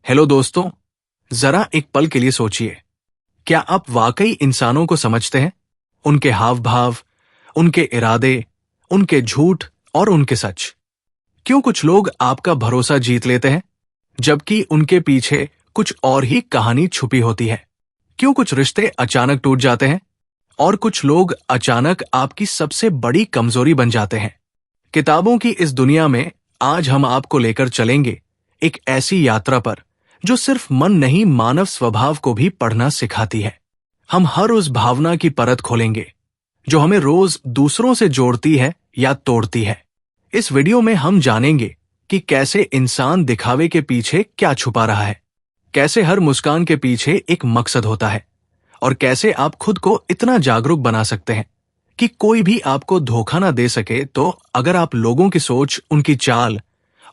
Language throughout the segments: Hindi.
हेलो दोस्तों, जरा एक पल के लिए सोचिए। क्या आप वाकई इंसानों को समझते हैं? उनके हाव भाव, उनके इरादे, उनके झूठ और उनके सच। क्यों कुछ लोग आपका भरोसा जीत लेते हैं जबकि उनके पीछे कुछ और ही कहानी छुपी होती है? क्यों कुछ रिश्ते अचानक टूट जाते हैं और कुछ लोग अचानक आपकी सबसे बड़ी कमजोरी बन जाते हैं? किताबों की इस दुनिया में आज हम आपको लेकर चलेंगे एक ऐसी यात्रा पर जो सिर्फ मन नहीं, मानव स्वभाव को भी पढ़ना सिखाती है। हम हर उस भावना की परत खोलेंगे जो हमें रोज दूसरों से जोड़ती है या तोड़ती है। इस वीडियो में हम जानेंगे कि कैसे इंसान दिखावे के पीछे क्या छुपा रहा है, कैसे हर मुस्कान के पीछे एक मकसद होता है और कैसे आप खुद को इतना जागरूक बना सकते हैं कि कोई भी आपको धोखा ना दे सके। तो अगर आप लोगों की सोच, उनकी चाल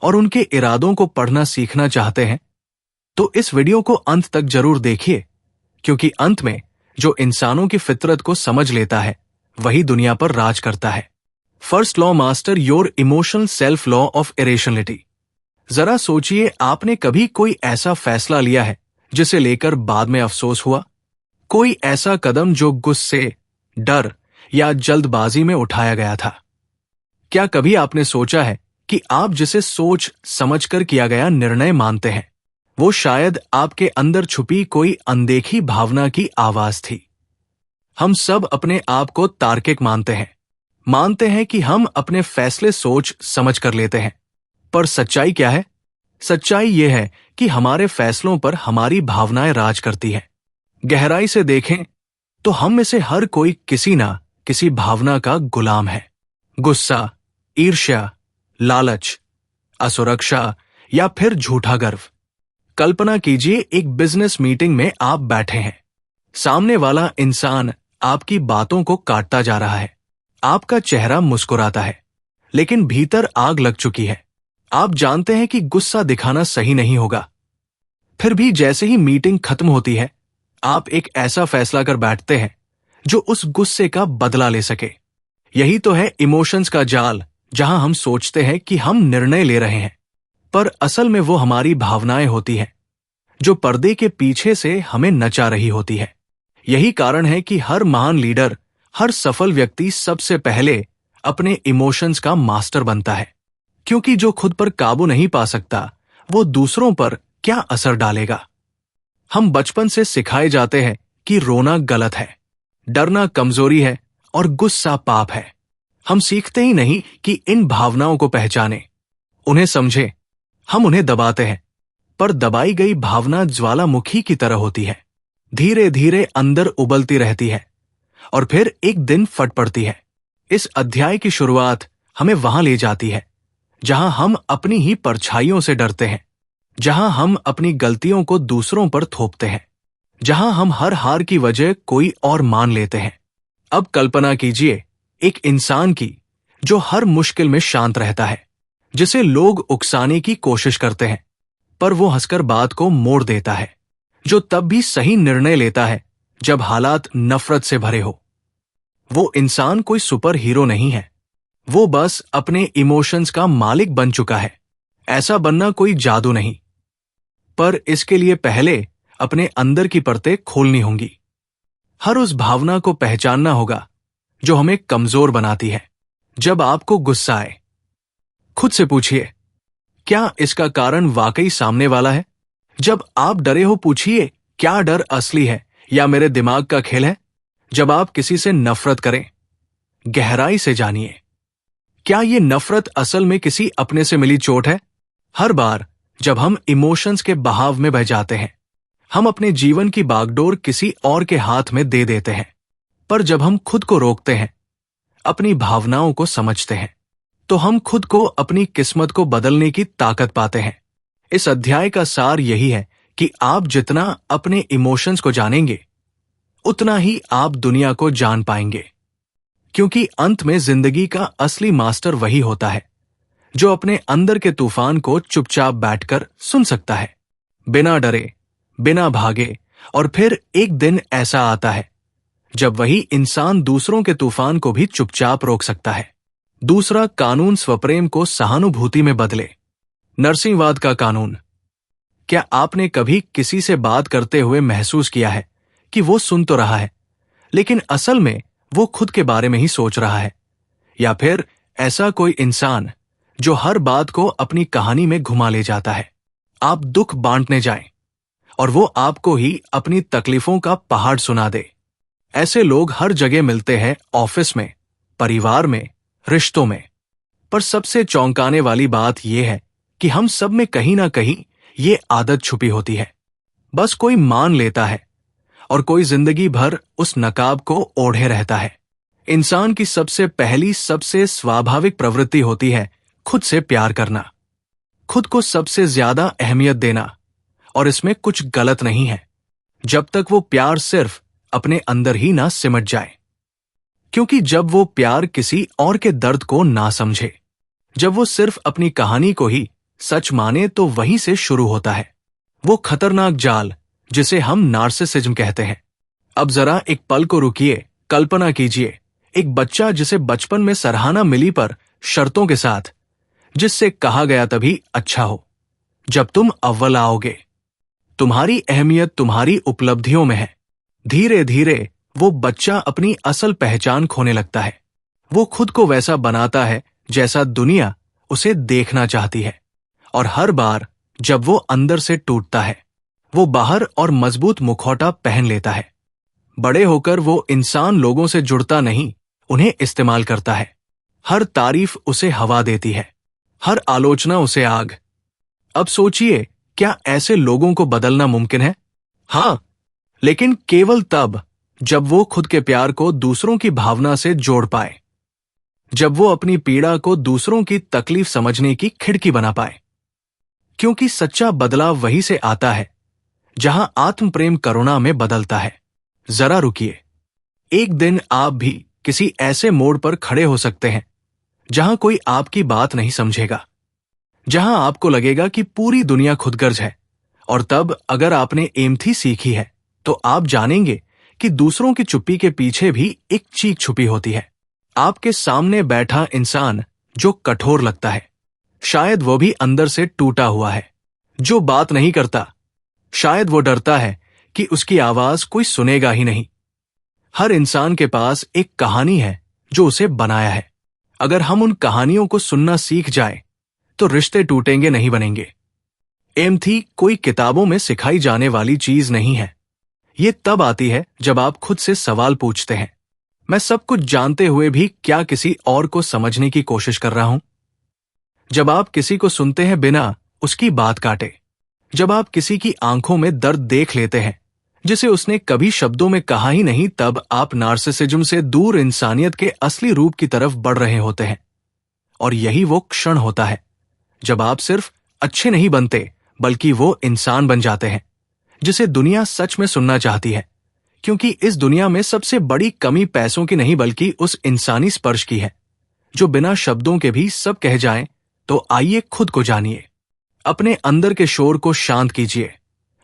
और उनके इरादों को पढ़ना सीखना चाहते हैं तो इस वीडियो को अंत तक जरूर देखिए, क्योंकि अंत में जो इंसानों की फितरत को समझ लेता है वही दुनिया पर राज करता है। First law, master your emotional self law of irrationality. जरा सोचिए, आपने कभी कोई ऐसा फैसला लिया है जिसे लेकर बाद में अफसोस हुआ? कोई ऐसा कदम जो गुस्से, डर या जल्दबाजी में उठाया गया था? क्या कभी आपने सोचा है कि आप जिसे सोच समझकर किया गया निर्णय मानते हैं वो शायद आपके अंदर छुपी कोई अनदेखी भावना की आवाज थी? हम सब अपने आप को तार्किक मानते हैं कि हम अपने फैसले सोच समझ कर लेते हैं। पर सच्चाई क्या है? सच्चाई यह है कि हमारे फैसलों पर हमारी भावनाएं राज करती हैं। गहराई से देखें तो हम में से हर कोई किसी ना किसी भावना का गुलाम है। गुस्सा, ईर्ष्या, लालच, असुरक्षा या फिर झूठा गर्व। कल्पना कीजिए, एक बिजनेस मीटिंग में आप बैठे हैं। सामने वाला इंसान आपकी बातों को काटता जा रहा है। आपका चेहरा मुस्कुराता है, लेकिन भीतर आग लग चुकी है। आप जानते हैं कि गुस्सा दिखाना सही नहीं होगा। फिर भी जैसे ही मीटिंग खत्म होती है, आप एक ऐसा फैसला कर बैठते हैं जो उस गुस्से का बदला ले सके। यही तो है इमोशंस का जाल, जहां हम सोचते हैं कि हम निर्णय ले रहे हैं, पर असल में वो हमारी भावनाएं होती हैं जो पर्दे के पीछे से हमें नचा रही होती है। यही कारण है कि हर महान लीडर, हर सफल व्यक्ति सबसे पहले अपने इमोशंस का मास्टर बनता है, क्योंकि जो खुद पर काबू नहीं पा सकता वो दूसरों पर क्या असर डालेगा। हम बचपन से सिखाए जाते हैं कि रोना गलत है, डरना कमजोरी है और गुस्सा पाप है। हम सीखते ही नहीं कि इन भावनाओं को पहचाने, उन्हें समझे। हम उन्हें दबाते हैं, पर दबाई गई भावना ज्वालामुखी की तरह होती है, धीरे धीरे अंदर उबलती रहती है और फिर एक दिन फट पड़ती है। इस अध्याय की शुरुआत हमें वहां ले जाती है जहां हम अपनी ही परछाइयों से डरते हैं, जहां हम अपनी गलतियों को दूसरों पर थोपते हैं, जहां हम हर हार की वजह कोई और मान लेते हैं। अब कल्पना कीजिए एक इंसान की जो हर मुश्किल में शांत रहता है, जिसे लोग उकसाने की कोशिश करते हैं पर वो हंसकर बात को मोड़ देता है, जो तब भी सही निर्णय लेता है जब हालात नफरत से भरे हो। वो इंसान कोई सुपर हीरो नहीं है, वो बस अपने इमोशंस का मालिक बन चुका है। ऐसा बनना कोई जादू नहीं, पर इसके लिए पहले अपने अंदर की परतें खोलनी होंगी। हर उस भावना को पहचानना होगा जो हमें कमजोर बनाती है। जब आपको गुस्सा आए, खुद से पूछिए, क्या इसका कारण वाकई सामने वाला है? जब आप डरे हो, पूछिए, क्या डर असली है या मेरे दिमाग का खेल है? जब आप किसी से नफरत करें, गहराई से जानिए, क्या ये नफरत असल में किसी अपने से मिली चोट है? हर बार जब हम इमोशंस के बहाव में बह जाते हैं, हम अपने जीवन की बागडोर किसी और के हाथ में दे देते हैं। पर जब हम खुद को रोकते हैं, अपनी भावनाओं को समझते हैं, तो हम खुद को, अपनी किस्मत को बदलने की ताकत पाते हैं। इस अध्याय का सार यही है कि आप जितना अपने इमोशंस को जानेंगे, उतना ही आप दुनिया को जान पाएंगे। क्योंकि अंत में जिंदगी का असली मास्टर वही होता है जो अपने अंदर के तूफान को चुपचाप बैठकर सुन सकता है, बिना डरे, बिना भागे। और फिर एक दिन ऐसा आता है जब वही इंसान दूसरों के तूफान को भी चुपचाप रोक सकता है। दूसरा कानून स्वप्रेम को सहानुभूति में बदले। नरसिंहवाद का कानून। क्या आपने कभी किसी से बात करते हुए महसूस किया है कि वो सुन तो रहा है, लेकिन असल में वो खुद के बारे में ही सोच रहा है? या फिर ऐसा कोई इंसान जो हर बात को अपनी कहानी में घुमा ले जाता है। आप दुख बांटने जाएं और वो आपको ही अपनी तकलीफों का पहाड़ सुना दे। ऐसे लोग हर जगह मिलते हैं, ऑफिस में, परिवार में, रिश्तों में। पर सबसे चौंकाने वाली बात यह है कि हम सब में कहीं ना कहीं ये आदत छुपी होती है। बस कोई मान लेता है और कोई जिंदगी भर उस नकाब को ओढ़े रहता है। इंसान की सबसे पहली, सबसे स्वाभाविक प्रवृत्ति होती है खुद से प्यार करना, खुद को सबसे ज्यादा अहमियत देना। और इसमें कुछ गलत नहीं है, जब तक वो प्यार सिर्फ अपने अंदर ही ना सिमट जाए। क्योंकि जब वो प्यार किसी और के दर्द को ना समझे, जब वो सिर्फ अपनी कहानी को ही सच माने, तो वहीं से शुरू होता है वो खतरनाक जाल जिसे हम नार्सिसिज्म कहते हैं। अब जरा एक पल को रुकिए, कल्पना कीजिए एक बच्चा जिसे बचपन में सराहना मिली, पर शर्तों के साथ, जिससे कहा गया तभी अच्छा हो जब तुम अव्वल आओगे। तुम्हारी अहमियत तुम्हारी उपलब्धियों में है। धीरे धीरे वो बच्चा अपनी असल पहचान खोने लगता है। वो खुद को वैसा बनाता है जैसा दुनिया उसे देखना चाहती है। और हर बार जब वो अंदर से टूटता है, वो बाहर और मजबूत मुखौटा पहन लेता है। बड़े होकर वो इंसान लोगों से जुड़ता नहीं, उन्हें इस्तेमाल करता है। हर तारीफ उसे हवा देती है, हर आलोचना उसे आग। अब सोचिए, क्या ऐसे लोगों को बदलना मुमकिन है? हां, लेकिन केवल तब जब वो खुद के प्यार को दूसरों की भावना से जोड़ पाए, जब वो अपनी पीड़ा को दूसरों की तकलीफ समझने की खिड़की बना पाए। क्योंकि सच्चा बदलाव वहीं से आता है जहां आत्म प्रेम करुणा में बदलता है। जरा रुकिए, एक दिन आप भी किसी ऐसे मोड़ पर खड़े हो सकते हैं जहां कोई आपकी बात नहीं समझेगा, जहां आपको लगेगा कि पूरी दुनिया खुदगर्ज है। और तब अगर आपने एम्पैथी सीखी है, तो आप जानेंगे कि दूसरों की चुप्पी के पीछे भी एक चीख छुपी होती है। आपके सामने बैठा इंसान जो कठोर लगता है, शायद वो भी अंदर से टूटा हुआ है। जो बात नहीं करता, शायद वो डरता है कि उसकी आवाज कोई सुनेगा ही नहीं। हर इंसान के पास एक कहानी है जो उसे बनाया है। अगर हम उन कहानियों को सुनना सीख जाए, तो रिश्ते टूटेंगे नहीं, बनेंगे। एम्पैथी कोई किताबों में सिखाई जाने वाली चीज नहीं है। ये तब आती है जब आप खुद से सवाल पूछते हैं, मैं सब कुछ जानते हुए भी क्या किसी और को समझने की कोशिश कर रहा हूं? जब आप किसी को सुनते हैं बिना उसकी बात काटे, जब आप किसी की आंखों में दर्द देख लेते हैं जिसे उसने कभी शब्दों में कहा ही नहीं, तब आप नार्सिसिज्म से दूर इंसानियत के असली रूप की तरफ बढ़ रहे होते हैं। और यही वो क्षण होता है जब आप सिर्फ अच्छे नहीं बनते, बल्कि वो इंसान बन जाते हैं जिसे दुनिया सच में सुनना चाहती है। क्योंकि इस दुनिया में सबसे बड़ी कमी पैसों की नहीं, बल्कि उस इंसानी स्पर्श की है जो बिना शब्दों के भी सब कह जाए। तो आइए खुद को जानिए, अपने अंदर के शोर को शांत कीजिए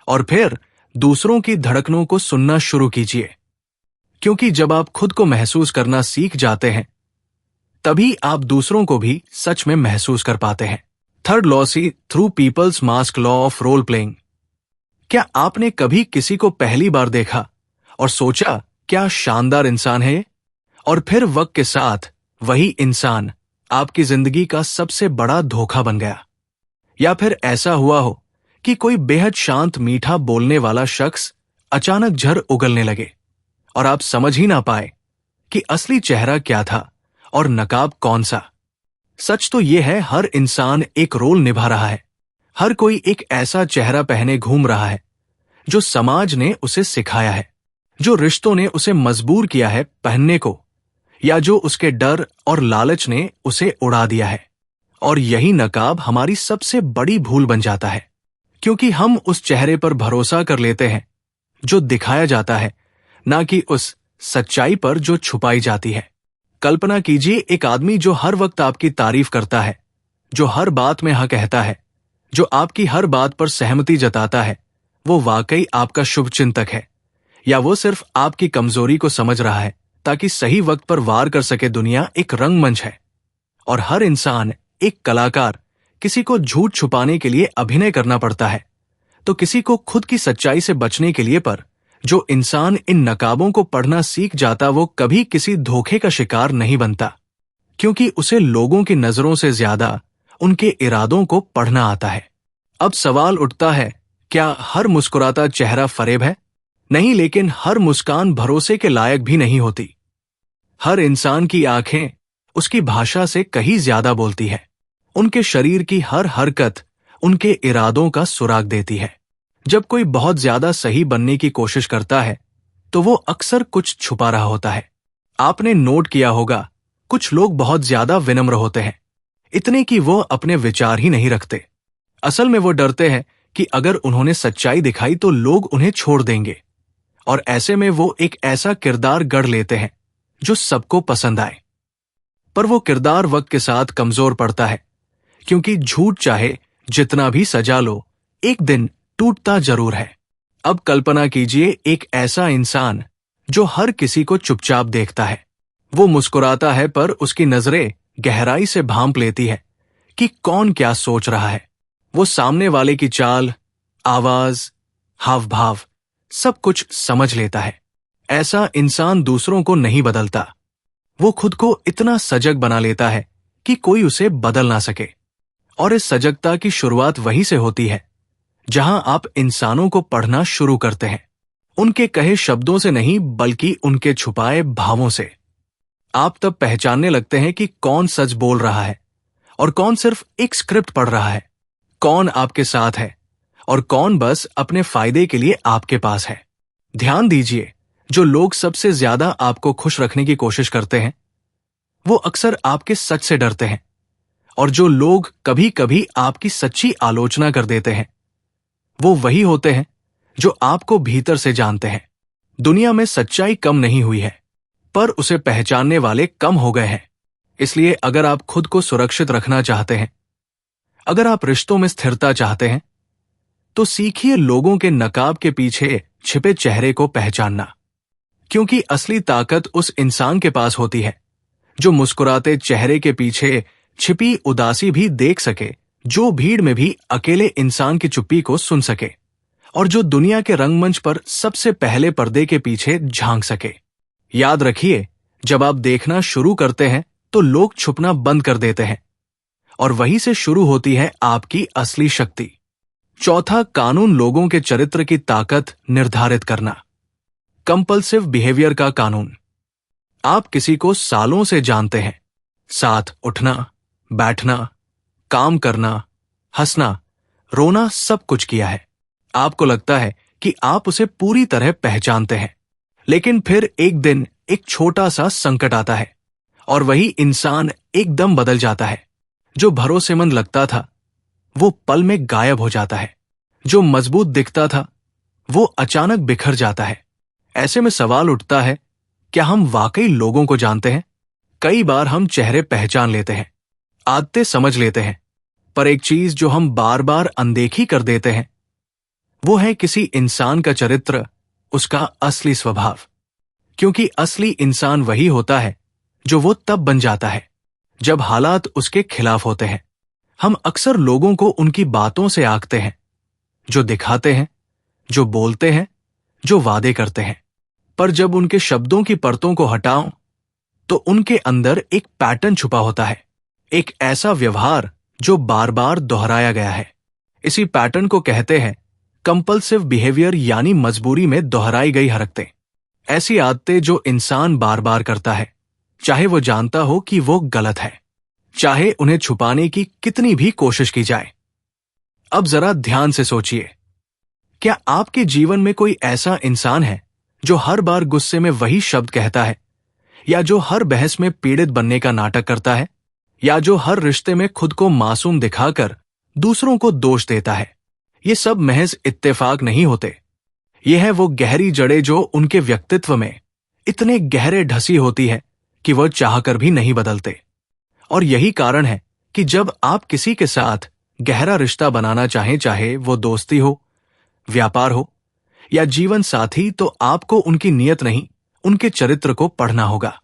और फिर दूसरों की धड़कनों को सुनना शुरू कीजिए। क्योंकि जब आप खुद को महसूस करना सीख जाते हैं, तभी आप दूसरों को भी सच में महसूस कर पाते हैं। Third law see through people's mask law of role playing. क्या आपने कभी किसी को पहली बार देखा और सोचा क्या शानदार इंसान है ये? और फिर वक्त के साथ वही इंसान आपकी जिंदगी का सबसे बड़ा धोखा बन गया। या फिर ऐसा हुआ हो कि कोई बेहद शांत, मीठा बोलने वाला शख्स अचानक झर उगलने लगे और आप समझ ही ना पाए कि असली चेहरा क्या था और नकाब कौन सा। सच तो यह है, हर इंसान एक रोल निभा रहा है। हर कोई एक ऐसा चेहरा पहने घूम रहा है जो समाज ने उसे सिखाया है, जो रिश्तों ने उसे मजबूर किया है पहनने को, या जो उसके डर और लालच ने उसे उड़ा दिया है। और यही नकाब हमारी सबसे बड़ी भूल बन जाता है, क्योंकि हम उस चेहरे पर भरोसा कर लेते हैं जो दिखाया जाता है, ना कि उस सच्चाई पर जो छुपाई जाती है। कल्पना कीजिए एक आदमी जो हर वक्त आपकी तारीफ करता है, जो हर बात में हाँ कहता है, जो आपकी हर बात पर सहमति जताता है। वो वाकई आपका शुभचिंतक है, या वो सिर्फ आपकी कमजोरी को समझ रहा है ताकि सही वक्त पर वार कर सके? दुनिया एक रंगमंच है और हर इंसान एक कलाकार। किसी को झूठ छुपाने के लिए अभिनय करना पड़ता है, तो किसी को खुद की सच्चाई से बचने के लिए पर जो इंसान इन नकाबों को पढ़ना सीख जाता वो कभी किसी धोखे का शिकार नहीं बनता, क्योंकि उसे लोगों की नजरों से ज्यादा उनके इरादों को पढ़ना आता है। अब सवाल उठता है, क्या हर मुस्कुराता चेहरा फरेब है? नहीं, लेकिन हर मुस्कान भरोसे के लायक भी नहीं होती। हर इंसान की आंखें उसकी भाषा से कहीं ज्यादा बोलती है। उनके शरीर की हर हरकत उनके इरादों का सुराग देती है। जब कोई बहुत ज्यादा सही बनने की कोशिश करता है तो वो अक्सर कुछ छुपा रहा होता है। आपने नोट किया होगा, कुछ लोग बहुत ज्यादा विनम्र होते हैं, इतने कि वो अपने विचार ही नहीं रखते। असल में वो डरते हैं कि अगर उन्होंने सच्चाई दिखाई तो लोग उन्हें छोड़ देंगे, और ऐसे में वो एक ऐसा किरदार गढ़ लेते हैं जो सबको पसंद आए। पर वो किरदार वक्त के साथ कमजोर पड़ता है, क्योंकि झूठ चाहे जितना भी सजा लो, एक दिन टूटता जरूर है। अब कल्पना कीजिए एक ऐसा इंसान जो हर किसी को चुपचाप देखता है। वो मुस्कुराता है पर उसकी नजरें गहराई से भांप लेती है कि कौन क्या सोच रहा है। वो सामने वाले की चाल, आवाज, हाव भाव सब कुछ समझ लेता है। ऐसा इंसान दूसरों को नहीं बदलता, वो खुद को इतना सजग बना लेता है कि कोई उसे बदल ना सके। और इस सजगता की शुरुआत वहीं से होती है जहां आप इंसानों को पढ़ना शुरू करते हैं, उनके कहे शब्दों से नहीं बल्कि उनके छुपाए भावों से। आप तब पहचानने लगते हैं कि कौन सच बोल रहा है और कौन सिर्फ एक स्क्रिप्ट पढ़ रहा है, कौन आपके साथ है और कौन बस अपने फायदे के लिए आपके पास है। ध्यान दीजिए, जो लोग सबसे ज्यादा आपको खुश रखने की कोशिश करते हैं वो अक्सर आपके सच से डरते हैं, और जो लोग कभी कभी आपकी सच्ची आलोचना कर देते हैं वो वही होते हैं जो आपको भीतर से जानते हैं। दुनिया में सच्चाई कम नहीं हुई है, पर उसे पहचानने वाले कम हो गए हैं। इसलिए अगर आप खुद को सुरक्षित रखना चाहते हैं, अगर आप रिश्तों में स्थिरता चाहते हैं, तो सीखिए लोगों के नकाब के पीछे छिपे चेहरे को पहचानना। क्योंकि असली ताकत उस इंसान के पास होती है जो मुस्कुराते चेहरे के पीछे छिपी उदासी भी देख सके, जो भीड़ में भी अकेले इंसान की चुप्पी को सुन सके, और जो दुनिया के रंगमंच पर सबसे पहले पर्दे के पीछे झांक सके। याद रखिए, जब आप देखना शुरू करते हैं तो लोग छुपना बंद कर देते हैं, और वहीं से शुरू होती है आपकी असली शक्ति। चौथा कानून, लोगों के चरित्र की ताकत निर्धारित करना। कंपल्सिव बिहेवियर का कानून। आप किसी को सालों से जानते हैं, साथ उठना, बैठना, काम करना, हंसना, रोना सब कुछ किया है। आपको लगता है कि आप उसे पूरी तरह पहचानते हैं, लेकिन फिर एक दिन एक छोटा सा संकट आता है और वही इंसान एकदम बदल जाता है। जो भरोसेमंद लगता था वो पल में गायब हो जाता है, जो मजबूत दिखता था वो अचानक बिखर जाता है। ऐसे में सवाल उठता है, क्या हम वाकई लोगों को जानते हैं? कई बार हम चेहरे पहचान लेते हैं, आदतें समझ लेते हैं, पर एक चीज जो हम बार बार अनदेखी कर देते हैं वो है किसी इंसान का चरित्र, उसका असली स्वभाव। क्योंकि असली इंसान वही होता है जो वो तब बन जाता है जब हालात उसके खिलाफ होते हैं। हम अक्सर लोगों को उनकी बातों से आंकते हैं, जो दिखाते हैं, जो बोलते हैं, जो वादे करते हैं, पर जब उनके शब्दों की परतों को हटाओ तो उनके अंदर एक पैटर्न छुपा होता है, एक ऐसा व्यवहार जो बार बार दोहराया गया है। इसी पैटर्न को कहते हैं कंपल्सिव बिहेवियर, यानी मजबूरी में दोहराई गई हरकतें। ऐसी आदतें जो इंसान बार बार करता है, चाहे वो जानता हो कि वो गलत है, चाहे उन्हें छुपाने की कितनी भी कोशिश की जाए। अब जरा ध्यान से सोचिए, क्या आपके जीवन में कोई ऐसा इंसान है जो हर बार गुस्से में वही शब्द कहता है, या जो हर बहस में पीड़ित बनने का नाटक करता है, या जो हर रिश्ते में खुद को मासूम दिखाकर दूसरों को दोष देता है? ये सब महज इत्तेफाक नहीं होते, ये है वो गहरी जड़ें जो उनके व्यक्तित्व में इतने गहरे ढसी होती है कि वह चाहकर भी नहीं बदलते। और यही कारण है कि जब आप किसी के साथ गहरा रिश्ता बनाना चाहें, चाहे वो दोस्ती हो, व्यापार हो या जीवन साथी, तो आपको उनकी नीयत नहीं, उनके चरित्र को पढ़ना होगा।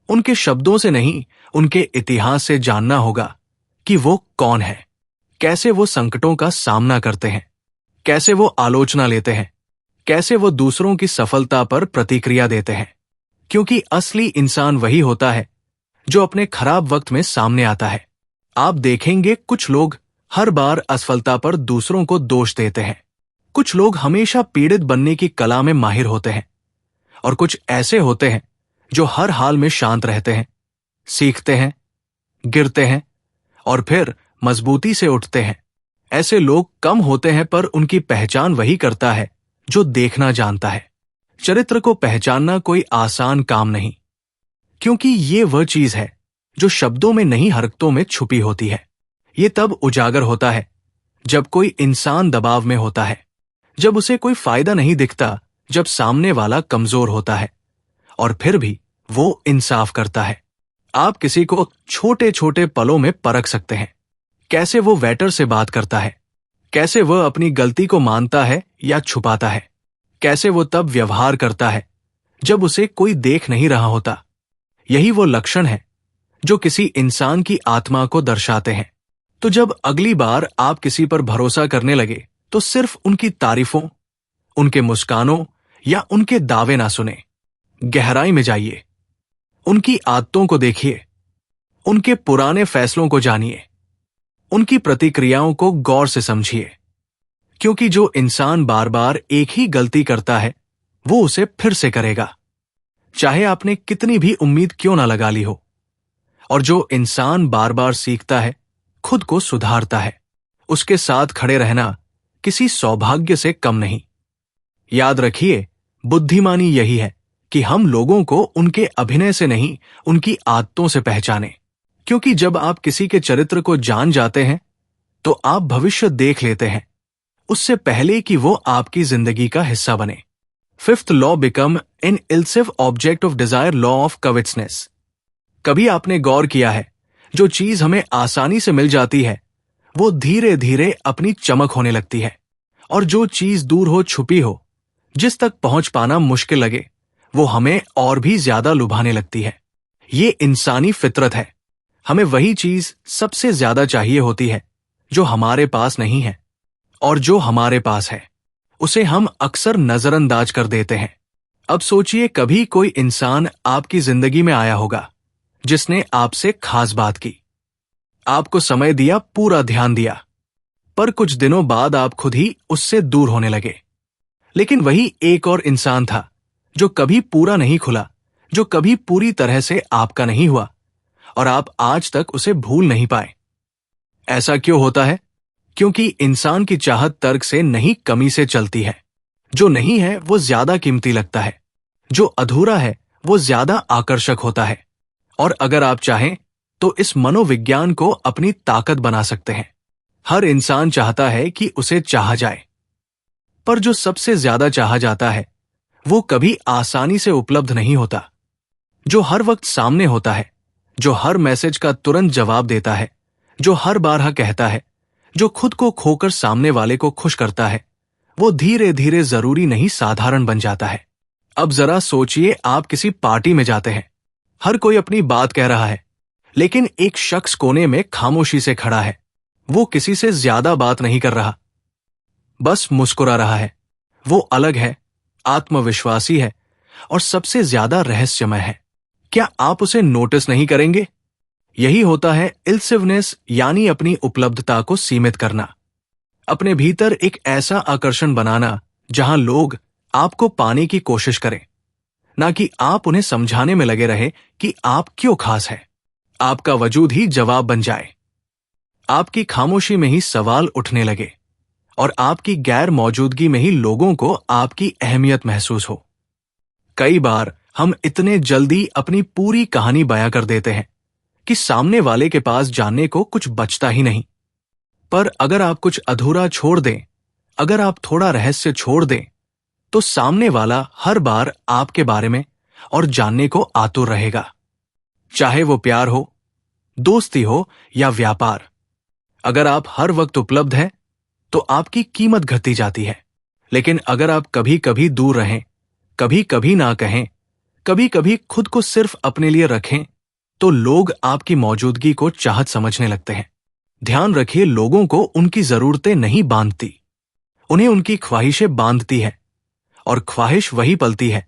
उनके शब्दों से नहीं, उनके इतिहास से जानना होगा कि वो कौन है, कैसे वो संकटों का सामना करते हैं, कैसे वो आलोचना लेते हैं, कैसे वो दूसरों की सफलता पर प्रतिक्रिया देते हैं। क्योंकि असली इंसान वही होता है जो अपने खराब वक्त में सामने आता है। आप देखेंगे कुछ लोग हर बार असफलता पर दूसरों को दोष देते हैं, कुछ लोग हमेशा पीड़ित बनने की कला में माहिर होते हैं, और कुछ ऐसे होते हैं जो हर हाल में शांत रहते हैं, सीखते हैं, गिरते हैं और फिर मजबूती से उठते हैं। ऐसे लोग कम होते हैं, पर उनकी पहचान वही करता है जो देखना जानता है। चरित्र को पहचानना कोई आसान काम नहीं, क्योंकि ये वह चीज है जो शब्दों में नहीं हरकतों में छुपी होती है। ये तब उजागर होता है जब कोई इंसान दबाव में होता है, जब उसे कोई फायदा नहीं दिखता, जब सामने वाला कमजोर होता है, और फिर भी वो इंसाफ करता है। आप किसी को छोटे छोटे पलों में परख सकते हैं। कैसे वो वेटर से बात करता है, कैसे वह अपनी गलती को मानता है या छुपाता है, कैसे वो तब व्यवहार करता है जब उसे कोई देख नहीं रहा होता। यही वो लक्षण है जो किसी इंसान की आत्मा को दर्शाते हैं। तो जब अगली बार आप किसी पर भरोसा करने लगे, तो सिर्फ उनकी तारीफों, उनके मुस्कानों या उनके दावे ना सुने। गहराई में जाइए, उनकी आदतों को देखिए, उनके पुराने फैसलों को जानिए, उनकी प्रतिक्रियाओं को गौर से समझिए। क्योंकि जो इंसान बार बार एक ही गलती करता है, वो उसे फिर से करेगा, चाहे आपने कितनी भी उम्मीद क्यों ना लगा ली हो। और जो इंसान बार बार सीखता है, खुद को सुधारता है, उसके साथ खड़े रहना किसी सौभाग्य से कम नहीं। याद रखिए, बुद्धिमानी यही है कि हम लोगों को उनके अभिनय से नहीं, उनकी आदतों से पहचानें। क्योंकि जब आप किसी के चरित्र को जान जाते हैं, तो आप भविष्य देख लेते हैं, उससे पहले कि वो आपकी जिंदगी का हिस्सा बने। Fifth law become an elusive object of desire, law of covetousness. कभी आपने गौर किया है, जो चीज हमें आसानी से मिल जाती है, वो धीरे धीरे अपनी चमक होने लगती है, और जो चीज दूर हो, छुपी हो, जिस तक पहुंच पाना मुश्किल लगे, वो हमें और भी ज्यादा लुभाने लगती है। ये इंसानी फितरत है। हमें वही चीज सबसे ज्यादा चाहिए होती है जो हमारे पास नहीं है, और जो हमारे पास है उसे हम अक्सर नजरअंदाज कर देते हैं। अब सोचिए, कभी कोई इंसान आपकी जिंदगी में आया होगा जिसने आपसे खास बात की, आपको समय दिया, पूरा ध्यान दिया, पर कुछ दिनों बाद आप खुद ही उससे दूर होने लगे। लेकिन वही एक और इंसान था जो कभी पूरा नहीं खुला, जो कभी पूरी तरह से आपका नहीं हुआ, और आप आज तक उसे भूल नहीं पाए। ऐसा क्यों होता है? क्योंकि इंसान की चाहत तर्क से नहीं, कमी से चलती है। जो नहीं है वो ज्यादा कीमती लगता है, जो अधूरा है वो ज्यादा आकर्षक होता है। और अगर आप चाहें तो इस मनोविज्ञान को अपनी ताकत बना सकते हैं। हर इंसान चाहता है कि उसे चाहा जाए, पर जो सबसे ज्यादा चाहा जाता है वो कभी आसानी से उपलब्ध नहीं होता। जो हर वक्त सामने होता है, जो हर मैसेज का तुरंत जवाब देता है, जो हर बार हाँ कहता है, जो खुद को खोकर सामने वाले को खुश करता है, वो धीरे धीरे जरूरी नहीं, साधारण बन जाता है। अब जरा सोचिए, आप किसी पार्टी में जाते हैं, हर कोई अपनी बात कह रहा है, लेकिन एक शख्स कोने में खामोशी से खड़ा है। वो किसी से ज्यादा बात नहीं कर रहा, बस मुस्कुरा रहा है। वो अलग है, आत्मविश्वासी है, और सबसे ज्यादा रहस्यमय है। क्या आप उसे नोटिस नहीं करेंगे? यही होता है इल्सिवनेस, यानी अपनी उपलब्धता को सीमित करना, अपने भीतर एक ऐसा आकर्षण बनाना जहां लोग आपको पाने की कोशिश करें, ना कि आप उन्हें समझाने में लगे रहे कि आप क्यों खास है। आपका वजूद ही जवाब बन जाए, आपकी खामोशी में ही सवाल उठने लगे, और आपकी गैर मौजूदगी में ही लोगों को आपकी अहमियत महसूस हो। कई बार हम इतने जल्दी अपनी पूरी कहानी बयां कर देते हैं कि सामने वाले के पास जानने को कुछ बचता ही नहीं। पर अगर आप कुछ अधूरा छोड़ दें, अगर आप थोड़ा रहस्य छोड़ दें, तो सामने वाला हर बार आपके बारे में और जानने को आतुर रहेगा। चाहे वो प्यार हो, दोस्ती हो या व्यापार। अगर आप हर वक्त उपलब्ध हैं, तो आपकी कीमत घटती जाती है। लेकिन अगर आप कभी कभी दूर रहें, कभी कभी ना कहें, कभी कभी खुद को सिर्फ अपने लिए रखें, तो लोग आपकी मौजूदगी को चाहत समझने लगते हैं। ध्यान रखिए, लोगों को उनकी जरूरतें नहीं बांधती, उन्हें उनकी ख्वाहिशें बांधती हैं, और ख्वाहिश वही पलती है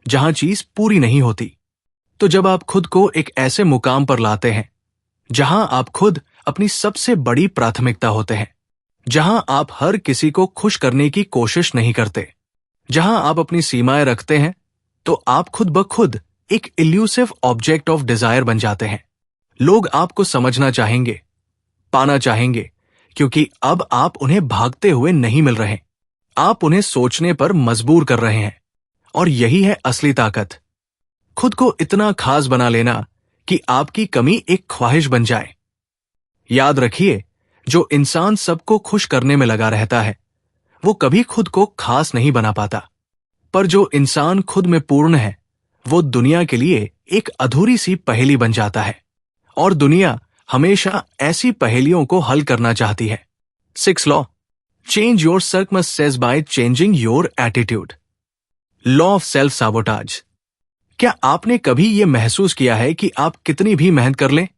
जहां चीज पूरी नहीं होती। तो जब आप खुद को एक ऐसे मुकाम पर लाते हैं जहां आप खुद अपनी सबसे बड़ी प्राथमिकता होते हैं, जहां आप हर किसी को खुश करने की कोशिश नहीं करते, जहां आप अपनी सीमाएं रखते हैं, तो आप खुद ब खुद एक इल्यूसिव ऑब्जेक्ट ऑफ डिजायर बन जाते हैं। लोग आपको समझना चाहेंगे, पाना चाहेंगे, क्योंकि अब आप उन्हें भागते हुए नहीं मिल रहे, आप उन्हें सोचने पर मजबूर कर रहे हैं। और यही है असली ताकत, खुद को इतना खास बना लेना कि आपकी कमी एक ख्वाहिश बन जाए। याद रखिए, जो इंसान सबको खुश करने में लगा रहता है वो कभी खुद को खास नहीं बना पाता, पर जो इंसान खुद में पूर्ण है वो दुनिया के लिए एक अधूरी सी पहेली बन जाता है, और दुनिया हमेशा ऐसी पहेलियों को हल करना चाहती है। 6 law, change your circumstances by changing your attitude. Law of self साबोटाज। क्या आपने कभी यह महसूस किया है कि आप कितनी भी मेहनत कर लें,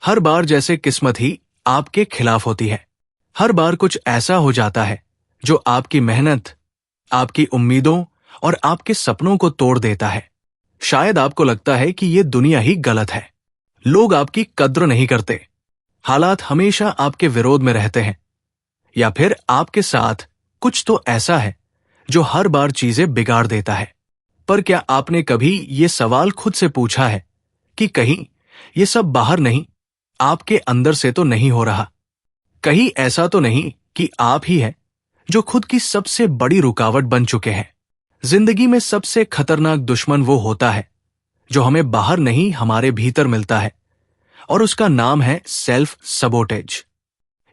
हर बार जैसे किस्मत ही आपके खिलाफ होती है। हर बार कुछ ऐसा हो जाता है जो आपकी मेहनत, आपकी उम्मीदों और आपके सपनों को तोड़ देता है। शायद आपको लगता है कि यह दुनिया ही गलत है, लोग आपकी कद्र नहीं करते, हालात हमेशा आपके विरोध में रहते हैं, या फिर आपके साथ कुछ तो ऐसा है जो हर बार चीजें बिगाड़ देता है। पर क्या आपने कभी ये सवाल खुद से पूछा है कि कहीं ये सब बाहर नहीं, आपके अंदर से तो नहीं हो रहा? कहीं ऐसा तो नहीं कि आप ही हैं जो खुद की सबसे बड़ी रुकावट बन चुके हैं? जिंदगी में सबसे खतरनाक दुश्मन वो होता है जो हमें बाहर नहीं हमारे भीतर मिलता है, और उसका नाम है सेल्फ सबोटेज।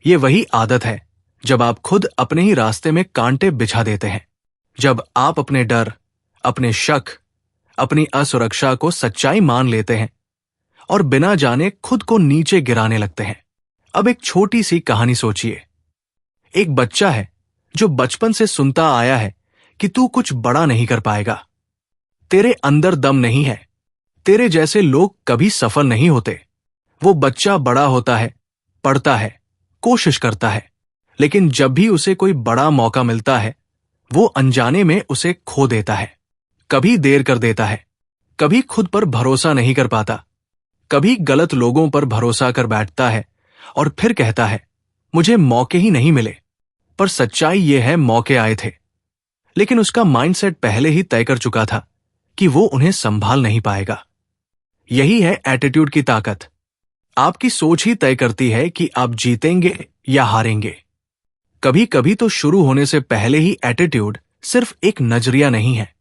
ये वही आदत है जब आप खुद अपने ही रास्ते में कांटे बिछा देते हैं, जब आप अपने डर, अपने शक, अपनी असुरक्षा को सच्चाई मान लेते हैं और बिना जाने खुद को नीचे गिराने लगते हैं। अब एक छोटी सी कहानी सोचिए। एक बच्चा है जो बचपन से सुनता आया है कि तू कुछ बड़ा नहीं कर पाएगा, तेरे अंदर दम नहीं है, तेरे जैसे लोग कभी सफल नहीं होते। वो बच्चा बड़ा होता है, पढ़ता है, कोशिश करता है, लेकिन जब भी उसे कोई बड़ा मौका मिलता है वो अनजाने में उसे खो देता है। कभी देर कर देता है, कभी खुद पर भरोसा नहीं कर पाता, कभी गलत लोगों पर भरोसा कर बैठता है और फिर कहता है मुझे मौके ही नहीं मिले। पर सच्चाई यह है, मौके आए थे, लेकिन उसका माइंडसेट पहले ही तय कर चुका था कि वो उन्हें संभाल नहीं पाएगा। यही है एटीट्यूड की ताकत। आपकी सोच ही तय करती है कि आप जीतेंगे या हारेंगे। कभी कभी तो शुरू होने से पहले ही एटीट्यूड सिर्फ एक नजरिया नहीं है,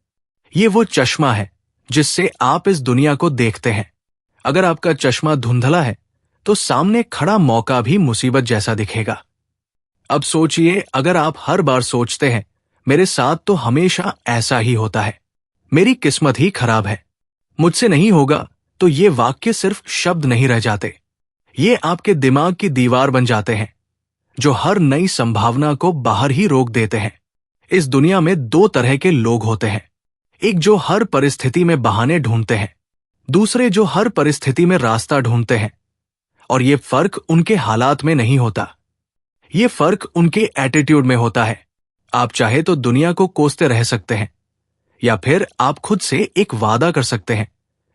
ये वो चश्मा है जिससे आप इस दुनिया को देखते हैं। अगर आपका चश्मा धुंधला है तो सामने खड़ा मौका भी मुसीबत जैसा दिखेगा। अब सोचिए, अगर आप हर बार सोचते हैं मेरे साथ तो हमेशा ऐसा ही होता है, मेरी किस्मत ही खराब है, मुझसे नहीं होगा, तो ये वाक्य सिर्फ शब्द नहीं रह जाते, ये आपके दिमाग की दीवार बन जाते हैं जो हर नई संभावना को बाहर ही रोक देते हैं। इस दुनिया में 2 तरह के लोग होते हैं, एक जो हर परिस्थिति में बहाने ढूंढते हैं, दूसरे जो हर परिस्थिति में रास्ता ढूंढते हैं। और ये फर्क उनके हालात में नहीं होता, ये फर्क उनके एटीट्यूड में होता है। आप चाहे तो दुनिया को कोसते रह सकते हैं, या फिर आप खुद से एक वादा कर सकते हैं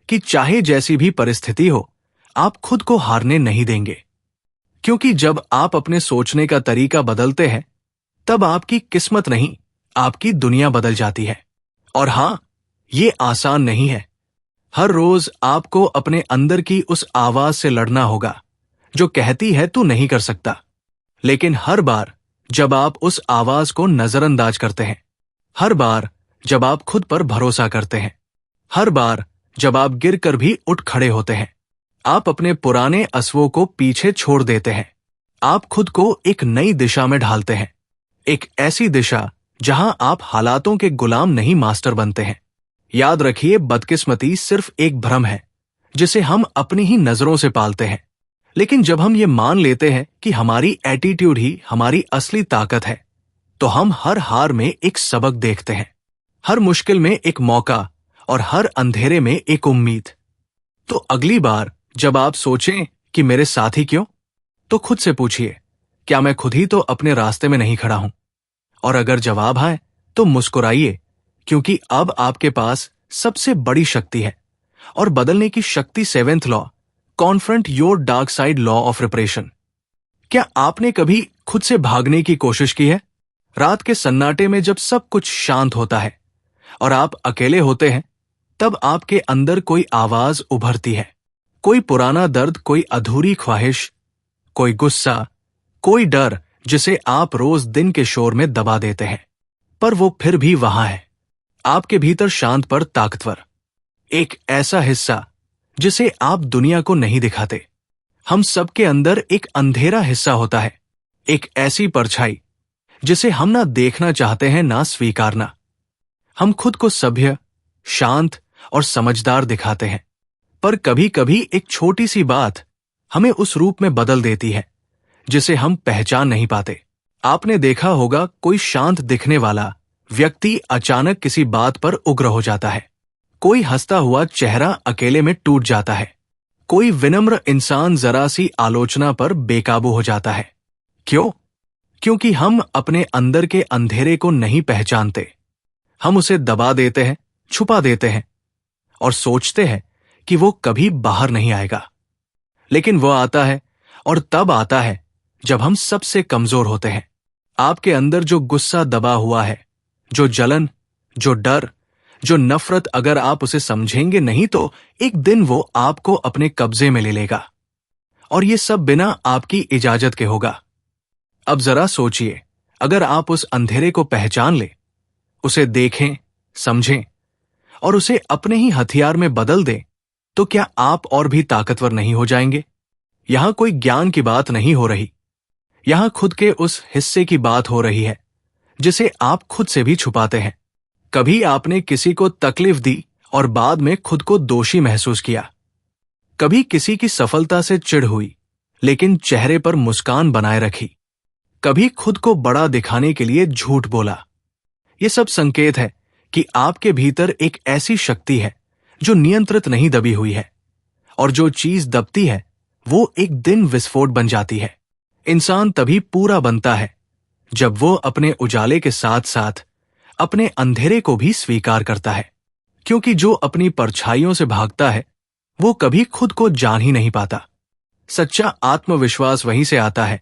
कि चाहे जैसी भी परिस्थिति हो आप खुद को हारने नहीं देंगे। क्योंकि जब आप अपने सोचने का तरीका बदलते हैं तब आपकी किस्मत नहीं, आपकी दुनिया बदल जाती है। और हां, ये आसान नहीं है। हर रोज आपको अपने अंदर की उस आवाज से लड़ना होगा जो कहती है तू नहीं कर सकता। लेकिन हर बार जब आप उस आवाज को नजरअंदाज करते हैं, हर बार जब आप खुद पर भरोसा करते हैं, हर बार जब आप गिरकर भी उठ खड़े होते हैं, आप अपने पुराने असवों को पीछे छोड़ देते हैं। आप खुद को एक नई दिशा में ढालते हैं, एक ऐसी दिशा जहां आप हालातों के गुलाम नहीं, मास्टर बनते हैं। याद रखिए, बदकिस्मती सिर्फ एक भ्रम है जिसे हम अपनी ही नजरों से पालते हैं। लेकिन जब हम ये मान लेते हैं कि हमारी एटीट्यूड ही हमारी असली ताकत है, तो हम हर हार में एक सबक देखते हैं, हर मुश्किल में एक मौका और हर अंधेरे में एक उम्मीद। तो अगली बार जब आप सोचें कि मेरे साथ ही क्यों, तो खुद से पूछिए, क्या मैं खुद ही तो अपने रास्ते में नहीं खड़ा हूं? और अगर जवाब आए तो मुस्कुराइए, क्योंकि अब आपके पास सबसे बड़ी शक्ति है और बदलने की शक्ति। 7th law, confront your dark side law of repression. क्या आपने कभी खुद से भागने की कोशिश की है? रात के सन्नाटे में जब सब कुछ शांत होता है और आप अकेले होते हैं, तब आपके अंदर कोई आवाज उभरती है। कोई पुराना दर्द, कोई अधूरी ख्वाहिश, कोई गुस्सा, कोई डर जिसे आप रोज दिन के शोर में दबा देते हैं, पर वो फिर भी वहां है, आपके भीतर, शांत पर ताकतवर। एक ऐसा हिस्सा जिसे आप दुनिया को नहीं दिखाते। हम सबके अंदर एक अंधेरा हिस्सा होता है, एक ऐसी परछाई जिसे हम ना देखना चाहते हैं ना स्वीकारना। हम खुद को सभ्य, शांत और समझदार दिखाते हैं, पर कभी कभी एक छोटी सी बात हमें उस रूप में बदल देती है जिसे हम पहचान नहीं पाते। आपने देखा होगा, कोई शांत दिखने वाला व्यक्ति अचानक किसी बात पर उग्र हो जाता है। कोई हंसता हुआ चेहरा अकेले में टूट जाता है। कोई विनम्र इंसान जरा सी आलोचना पर बेकाबू हो जाता है। क्यों? क्योंकि हम अपने अंदर के अंधेरे को नहीं पहचानते। हम उसे दबा देते हैं, छुपा देते हैं और सोचते हैं कि वो कभी बाहर नहीं आएगा। लेकिन वो आता है, और तब आता है जब हम सबसे कमजोर होते हैं। आपके अंदर जो गुस्सा दबा हुआ है, जो जलन, जो डर, जो नफरत, अगर आप उसे समझेंगे नहीं तो एक दिन वो आपको अपने कब्जे में ले लेगा, और ये सब बिना आपकी इजाजत के होगा। अब जरा सोचिए, अगर आप उस अंधेरे को पहचान ले, उसे देखें, समझें और उसे अपने ही हथियार में बदल दें, तो क्या आप और भी ताकतवर नहीं हो जाएंगे? यहां कोई ज्ञान की बात नहीं हो रही, यहां खुद के उस हिस्से की बात हो रही है जिसे आप खुद से भी छुपाते हैं। कभी आपने किसी को तकलीफ दी और बाद में खुद को दोषी महसूस किया। कभी किसी की सफलता से चिढ़ हुई लेकिन चेहरे पर मुस्कान बनाए रखी। कभी खुद को बड़ा दिखाने के लिए झूठ बोला। ये सब संकेत है कि आपके भीतर एक ऐसी शक्ति है जो नियंत्रित नहीं दबी हुई है, और जो चीज दबती है वो एक दिन विस्फोट बन जाती है। इंसान तभी पूरा बनता है जब वो अपने उजाले के साथ साथ अपने अंधेरे को भी स्वीकार करता है, क्योंकि जो अपनी परछाइयों से भागता है वो कभी खुद को जान ही नहीं पाता। सच्चा आत्मविश्वास वहीं से आता है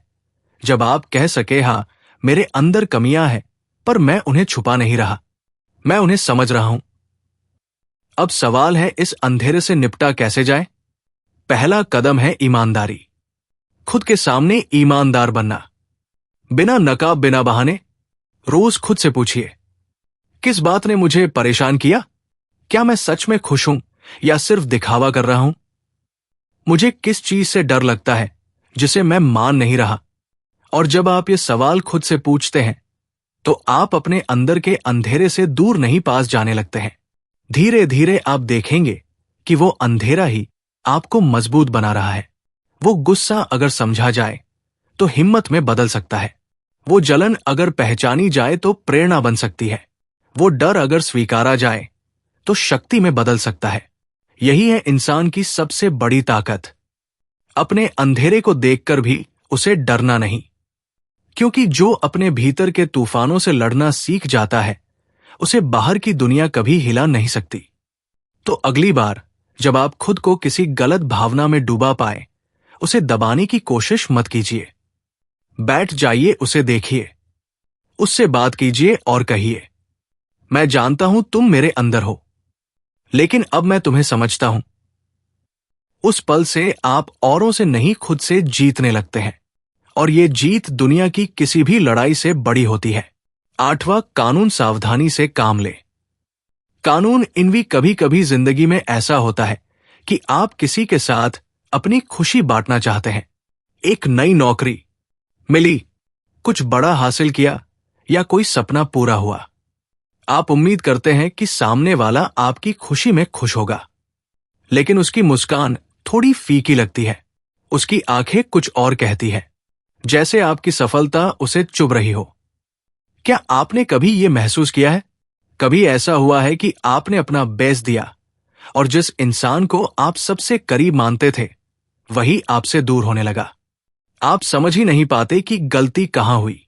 जब आप कह सके, हाँ, मेरे अंदर कमियां हैं, पर मैं उन्हें छुपा नहीं रहा, मैं उन्हें समझ रहा हूं। अब सवाल है, इस अंधेरे से निपटा कैसे जाए? पहला कदम है ईमानदारी। खुद के सामने ईमानदार बनना, बिना नकाब, बिना बहाने। रोज खुद से पूछिए, किस बात ने मुझे परेशान किया? क्या मैं सच में खुश हूं या सिर्फ दिखावा कर रहा हूं? मुझे किस चीज से डर लगता है जिसे मैं मान नहीं रहा? और जब आप ये सवाल खुद से पूछते हैं तो आप अपने अंदर के अंधेरे से दूर नहीं, पास जाने लगते हैं। धीरे धीरे आप देखेंगे कि वो अंधेरा ही आपको मजबूत बना रहा है। वो गुस्सा अगर समझा जाए तो हिम्मत में बदल सकता है। वो जलन अगर पहचानी जाए तो प्रेरणा बन सकती है। वो डर अगर स्वीकारा जाए तो शक्ति में बदल सकता है। यही है इंसान की सबसे बड़ी ताकत, अपने अंधेरे को देखकर भी उसे डरना नहीं, क्योंकि जो अपने भीतर के तूफानों से लड़ना सीख जाता है उसे बाहर की दुनिया कभी हिला नहीं सकती। तो अगली बार जब आप खुद को किसी गलत भावना में डूबा पाए, उसे दबाने की कोशिश मत कीजिए। बैठ जाइए, उसे देखिए, उससे बात कीजिए और कहिए, मैं जानता हूं तुम मेरे अंदर हो, लेकिन अब मैं तुम्हें समझता हूं। उस पल से आप औरों से नहीं, खुद से जीतने लगते हैं, और ये जीत दुनिया की किसी भी लड़ाई से बड़ी होती है। 8वां कानून, सावधानी से काम ले। कानून इनवी कभी कभी जिंदगी में ऐसा होता है कि आप किसी के साथ अपनी खुशी बांटना चाहते हैं। एक नई नौकरी मिली, कुछ बड़ा हासिल किया या कोई सपना पूरा हुआ। आप उम्मीद करते हैं कि सामने वाला आपकी खुशी में खुश होगा, लेकिन उसकी मुस्कान थोड़ी फीकी लगती है, उसकी आंखें कुछ और कहती है, जैसे आपकी सफलता उसे चुभ रही हो। क्या आपने कभी ये महसूस किया है? कभी ऐसा हुआ है कि आपने अपना बेस्ट दिया और जिस इंसान को आप सबसे करीब मानते थे वही आपसे दूर होने लगा। आप समझ ही नहीं पाते कि गलती कहां हुई,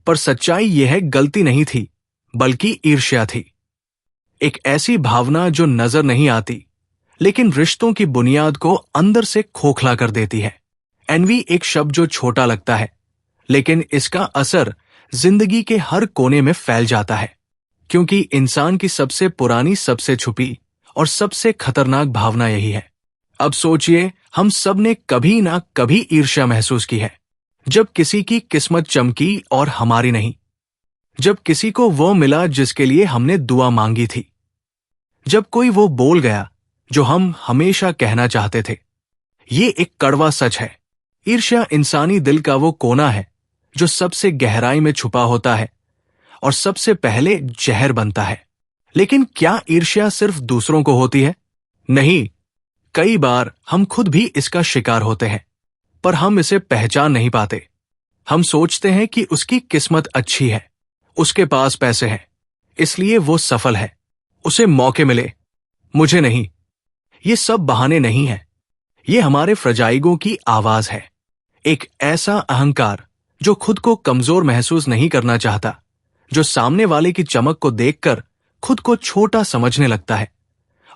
पर सच्चाई यह गलती नहीं थी, बल्कि ईर्ष्या थी। एक ऐसी भावना जो नजर नहीं आती, लेकिन रिश्तों की बुनियाद को अंदर से खोखला कर देती है। एनवी एक शब्द जो छोटा लगता है, लेकिन इसका असर जिंदगी के हर कोने में फैल जाता है, क्योंकि इंसान की सबसे पुरानी, सबसे छुपी और सबसे खतरनाक भावना यही है। अब सोचिए, हम सब ने कभी ना कभी ईर्ष्या महसूस की है। जब किसी की किस्मत चमकी और हमारी नहीं, जब किसी को वो मिला जिसके लिए हमने दुआ मांगी थी, जब कोई वो बोल गया जो हम हमेशा कहना चाहते थे। ये एक कड़वा सच है। ईर्ष्या इंसानी दिल का वो कोना है जो सबसे गहराई में छुपा होता है और सबसे पहले जहर बनता है। लेकिन क्या ईर्ष्या सिर्फ दूसरों को होती है? नहीं, कई बार हम खुद भी इसका शिकार होते हैं, पर हम इसे पहचान नहीं पाते। हम सोचते हैं कि उसकी किस्मत अच्छी है, उसके पास पैसे हैं, इसलिए वो सफल है, उसे मौके मिले, मुझे नहीं। ये सब बहाने नहीं हैं, ये हमारे फ्रजाइगों की आवाज है। एक ऐसा अहंकार जो खुद को कमजोर महसूस नहीं करना चाहता, जो सामने वाले की चमक को देखकर खुद को छोटा समझने लगता है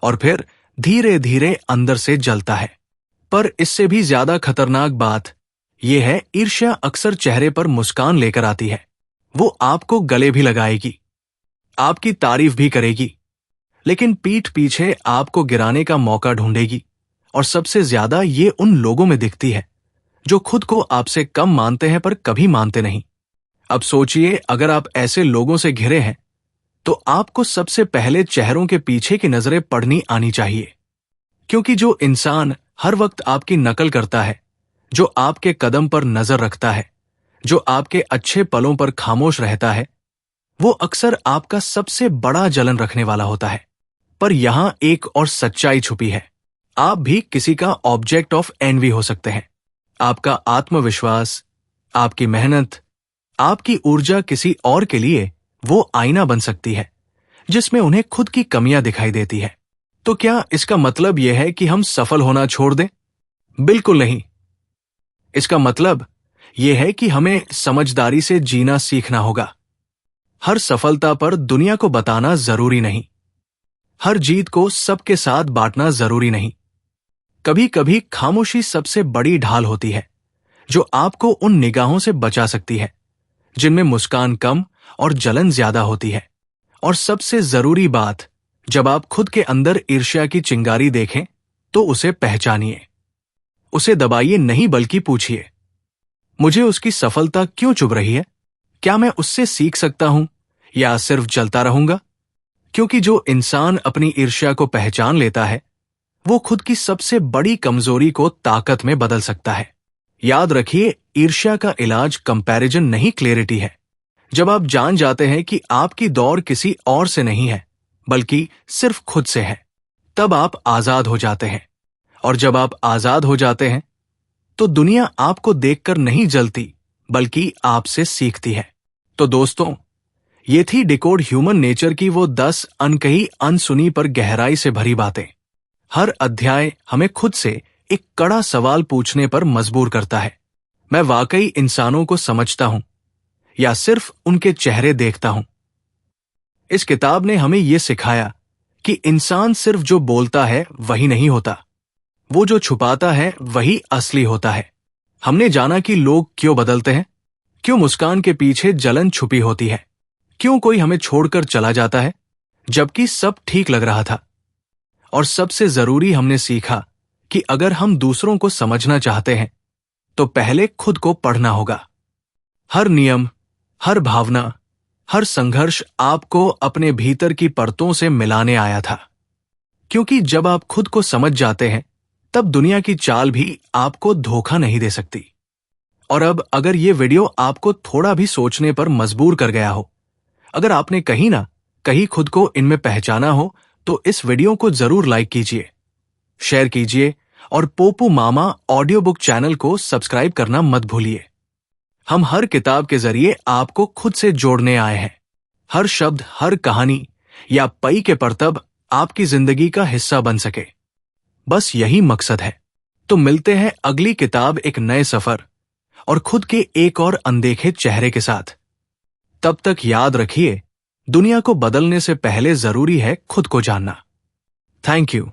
और फिर धीरे धीरे अंदर से जलता है। पर इससे भी ज्यादा खतरनाक बात यह है, ईर्ष्या अक्सर चेहरे पर मुस्कान लेकर आती है। वो आपको गले भी लगाएगी, आपकी तारीफ भी करेगी, लेकिन पीठ पीछे आपको गिराने का मौका ढूंढेगी। और सबसे ज्यादा ये उन लोगों में दिखती है जो खुद को आपसे कम मानते हैं पर कभी मानते नहीं। अब सोचिए, अगर आप ऐसे लोगों से घिरे हैं तो आपको सबसे पहले चेहरों के पीछे की नजरें पढ़नी आनी चाहिए, क्योंकि जो इंसान हर वक्त आपकी नकल करता है, जो आपके कदम पर नजर रखता है, जो आपके अच्छे पलों पर खामोश रहता है, वो अक्सर आपका सबसे बड़ा जलन रखने वाला होता है। पर यहां एक और सच्चाई छुपी है, आप भी किसी का ऑब्जेक्ट ऑफ एनवी हो सकते हैं। आपका आत्मविश्वास, आपकी मेहनत, आपकी ऊर्जा किसी और के लिए वो आईना बन सकती है जिसमें उन्हें खुद की कमियां दिखाई देती है। तो क्या इसका मतलब यह है कि हम सफल होना छोड़ दें? बिल्कुल नहीं। इसका मतलब यह है कि हमें समझदारी से जीना सीखना होगा। हर सफलता पर दुनिया को बताना जरूरी नहीं, हर जीत को सबके साथ बांटना जरूरी नहीं। कभी कभी खामोशी सबसे बड़ी ढाल होती है, जो आपको उन निगाहों से बचा सकती है जिनमें मुस्कान कम और जलन ज्यादा होती है। और सबसे जरूरी बात, जब आप खुद के अंदर ईर्ष्या की चिंगारी देखें तो उसे पहचानिए, उसे दबाइए नहीं, बल्कि पूछिए, मुझे उसकी सफलता क्यों चुभ रही है? क्या मैं उससे सीख सकता हूं या सिर्फ जलता रहूंगा? क्योंकि जो इंसान अपनी ईर्ष्या को पहचान लेता है, वो खुद की सबसे बड़ी कमजोरी को ताकत में बदल सकता है। याद रखिए, ईर्ष्या का इलाज कंपैरिजन नहीं, क्लैरिटी है। जब आप जान जाते हैं कि आपकी दौड़ किसी और से नहीं है, बल्कि सिर्फ खुद से है, तब आप आजाद हो जाते हैं। और जब आप आजाद हो जाते हैं, तो दुनिया आपको देखकर नहीं जलती, बल्कि आपसे सीखती है। तो दोस्तों, ये थी डिकोड ह्यूमन नेचर की वो 10 अनकही, अनसुनी पर गहराई से भरी बातें। हर अध्याय हमें खुद से एक कड़ा सवाल पूछने पर मजबूर करता है, मैं वाकई इंसानों को समझता हूं या सिर्फ उनके चेहरे देखता हूं? इस किताब ने हमें यह सिखाया कि इंसान सिर्फ जो बोलता है वही नहीं होता, वो जो छुपाता है वही असली होता है। हमने जाना कि लोग क्यों बदलते हैं, क्यों मुस्कान के पीछे जलन छुपी होती है, क्यों कोई हमें छोड़कर चला जाता है जबकि सब ठीक लग रहा था। और सबसे जरूरी, हमने सीखा कि अगर हम दूसरों को समझना चाहते हैं तो पहले खुद को पढ़ना होगा। हर नियम, हर भावना, हर संघर्ष आपको अपने भीतर की परतों से मिलाने आया था, क्योंकि जब आप खुद को समझ जाते हैं तब दुनिया की चाल भी आपको धोखा नहीं दे सकती। और अब अगर ये वीडियो आपको थोड़ा भी सोचने पर मजबूर कर गया हो, अगर आपने कहीं ना कहीं खुद को इनमें पहचाना हो, तो इस वीडियो को जरूर लाइक कीजिए, शेयर कीजिए और पोपू मामा ऑडियो बुक चैनल को सब्सक्राइब करना मत भूलिए। हम हर किताब के जरिए आपको खुद से जोड़ने आए हैं। हर शब्द, हर कहानी या पई के परतब आपकी जिंदगी का हिस्सा बन सके, बस यही मकसद है। तो मिलते हैं अगली किताब, एक नए सफर और खुद के एक और अनदेखे चेहरे के साथ। तब तक याद रखिए, दुनिया को बदलने से पहले जरूरी है खुद को जानना। Thank you.